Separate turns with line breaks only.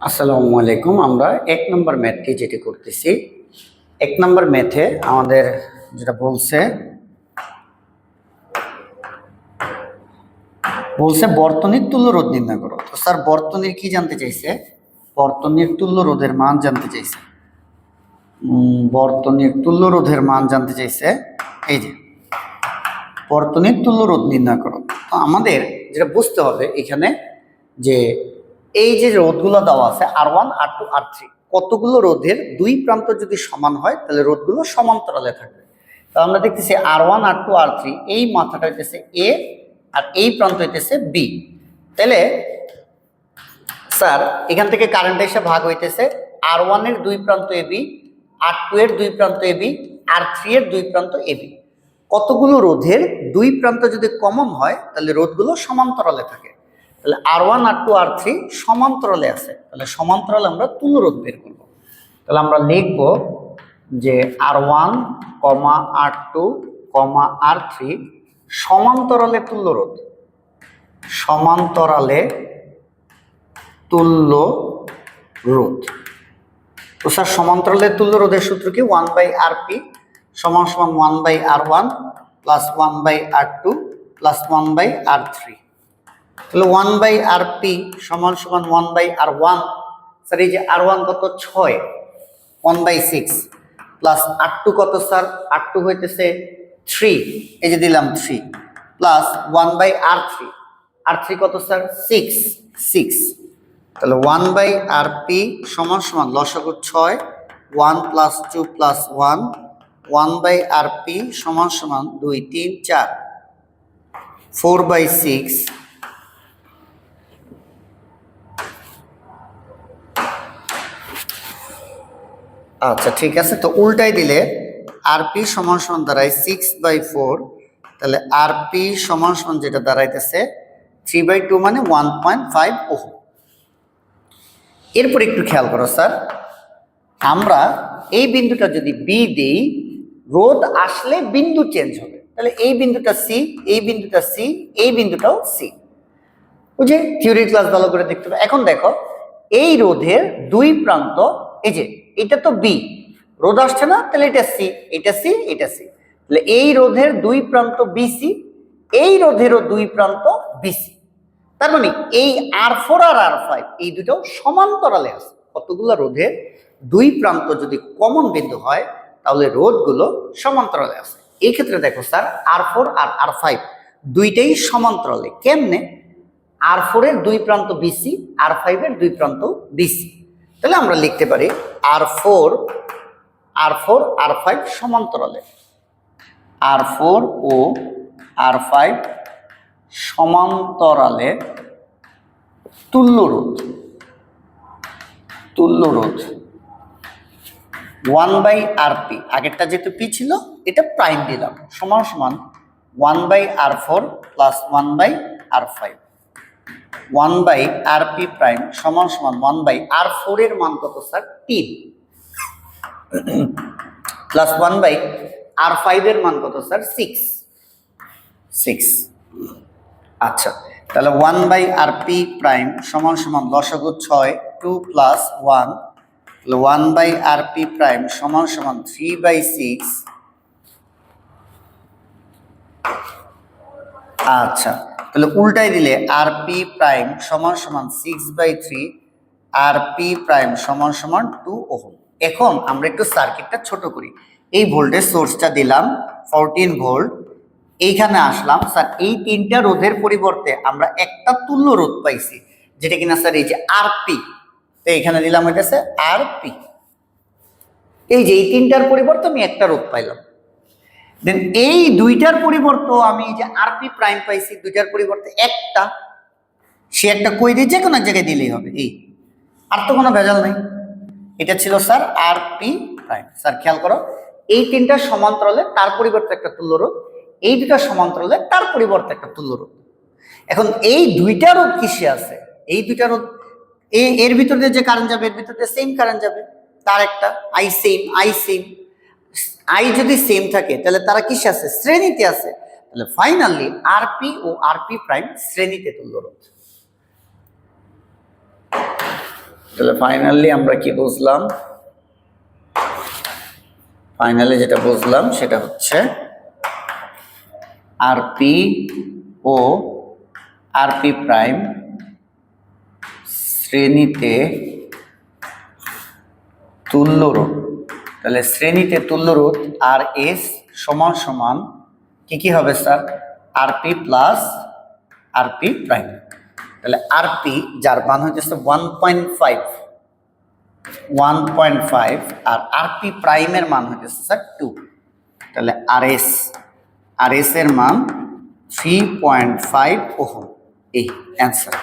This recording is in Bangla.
আসসালামু আলাইকুম। আমরা 1 নম্বর ম্যাথটি যেটি করতেছি, 1 নম্বর ম্যাথে আমাদের যেটা বলছে বর্তনীর তুল্য রোধ নির্ণয় করো। তো স্যার বর্তনীর কি জানতে চাইছে? বর্তনীর তুল্য রোধের মান জানতে চাইছে। বর্তনীর তুল্য রোধের মান জানতে চাইছে। এই যে বর্তনীর তুল্য রোধ নির্ণয় করো। তো আমাদের যেটা বুঝতে হবে এখানে যে এই যে রোধগুলো দেওয়া আছে R1 R2 R3, কতগুলো রোধের দুই প্রান্ত যদি সমান হয় তাহলে রোধগুলো সমান্তরালে থাকবে। তো আমরা দেখতেছি R1 R2 R3 এই মাথাটা হইতেছে A আর এই প্রান্ত হইতেছে B। তাহলে স্যার এখান থেকে কারেন্ট এসে ভাগ হইতেছে R1 এর দুই প্রান্ত AB, R2 এর দুই প্রান্ত AB, R3 এর দুই প্রান্ত AB। কতগুলো রোধের দুই প্রান্ত যদি কমন হয় তাহলে রোধগুলো সমান্তরালে থাকে। তাহলে R1 R2 R3 সমান্তরালে আছে, তাহলে সমান্তরালে আমরা তুল্য রোধ বের করব। তাহলে আমরা লিখব যে R1, R2, R3 সমান্তরালে তুল্য রোধ, সমান্তরালে তুল্য রোধ। তো স্যার সমান্তরালে তুল্য রোধের সূত্র কি? 1/Rp সমান সমান 1/R1 plus 1/R2 plus 1/R3। তাহলে 1/Rp সমান সমান 1/R1। স্যার এই যে R1 কত? 6, 1/6 প্লাস R2 কত স্যার? R2 হইতেছে 3, এই যে দিলাম 3 প্লাস 1/R3, R3 কত স্যার? 6। তাহলে 1/Rp সমান সমান লসাগু 6, 1 প্লাস 2 প্লাস 1, 1/Rp সমান সমান 2 3 4, 4/6 আচ্ছা ঠিক আছে। তো উল্টাই দিলে Rp সমান সমান দাঁড়ায় 6/4, তাহলে Rp সমান সমান যেটা দাঁড়াইতেছে 3/2 মানে 1.5 ওহম। এরপর একটু খেয়াল করো স্যার, আমরা এই বিন্দুটা যদি বি দিই, রোধ আসলে বিন্দু চেঞ্জ হবে। তাহলে এই বিন্দুটা সি, এই বিন্দুটা সি, এই বিন্দুটাও সি। বুঝে থিওরি ক্লাস ভালো করে দেখতে হবে। এখন দেখো এই রোধের দুই প্রান্ত, এই যে এটা তো বি, রোধ আসছে না, তাহলে এটা সি, এটা সি, এটা সি। তাহলে এই রোধের দুই প্রান্ত বিসি, এই রোধেরও দুই প্রান্ত বিসি। তার মানে এই R4 আর R5 এই দুটো সমান্তরালে আছে। কতগুলো রোধের দুই প্রান্ত যদি কমন বিন্দু হয় তাহলে রোধগুলো সমান্তরালে আছে। এই ক্ষেত্রে দেখো স্যার R4 আর R5 দুইটাই সমান্তরালে। কেমনে? R4 এর দুই প্রান্ত বিসি, R5 এর দুই প্রান্ত বিসি। তাহলে আমরা লিখতে পারি R4 R5 সমান্তরালে, R4 ও R5 সমান্তরালে তুল্য রোধ 1/Rp, আগেরটা যেহেতু পি ছিল এটা প্রাইম দিলাম, সমান সমান 1/R4 plus 1/R5, 1/Rp prime সমান সমান 1/R4 এর মান কত স্যার? 3 প্লাস 1/R5 এর মান কত স্যার? 6। আচ্ছা তাহলে 1/Rp প্রাইম সমান সমান লসাগু 6, 2 প্লাস 1, তাহলে 1/Rp প্রাইম সমান সমান 3/6। আচ্ছা তাহলে উল্টাই দিলে Rp প্রাইম সমান সমান 6/3, Rp প্রাইম সমান সমান 2 ওহম। এখন আমরা একটু সার্কিটটা ছোট করি। এই ভোল্টেজ সোর্সটা দিলাম 14 ভোল্ট, এইখানে আসলাম স্যার এই তিনটা রোধের পরিবর্তে আমরা একটা তুল্য রোধ পাইছি, যেটা কিনা স্যার এই যে Rp। তো এখানে দিলাম হইতেছে Rp। এই যে এই তিনটার পরিবর্তে আমি একটা রোধ পাইলাম। দেন এই দুইটার পরিবর্তে আমি এই যে Rp প্রাইম পাইছি, দুইটার পরিবর্তে একটা, সে একটা কই দিয়ে যে কোনো এক জায়গায় দিলেই হবে। এই আর তো কোনো ভেজাল নাই। এটা ছিল স্যার Rp প্রাইম। স্যার খেয়াল করো এই তিনটা সমান্তরালে তার পরিবর্তে একটা তুল্য রোধ, এই দুটা সমান্তরালে তার পরিবর্তে একটা তুল্য রোধ। এখন এই দুইটা রোধ কিসে আছে? এই দুইটা রোধ এর ভিতর দিয়ে যে কারেন্ট যাবে এর ভিতর দিয়ে সেম কারেন্ট যাবে, তার একটা আই সেম, আই যদি সেম থাকে তাহলে তারা কিসে আছে? শ্রেণীতে আছে। তাহলে ফাইনালি Rp ও Rp প্রাইম শ্রেণীতে তুল্য রোধ। তাহলে ফাইনালি আমরা কি বুঝলাম? ফাইনালি যেটা বুঝলাম সেটা হচ্ছে আরপি ও আরপি প্রাইম শ্রেণীতে তুল্য রোধ। তাহলে শ্রেণীতে তুল্য রোধ আর এস সমান সমান কি হবে sir? RP plus RP prime. তাহলে আরপি যার মান হচ্ছে 1.5 আর আরপি প্রাইমের মান হচ্ছে স্যার 2। তাহলে আর এস এর মান 3.5 ওহম। এই অ্যান্সার।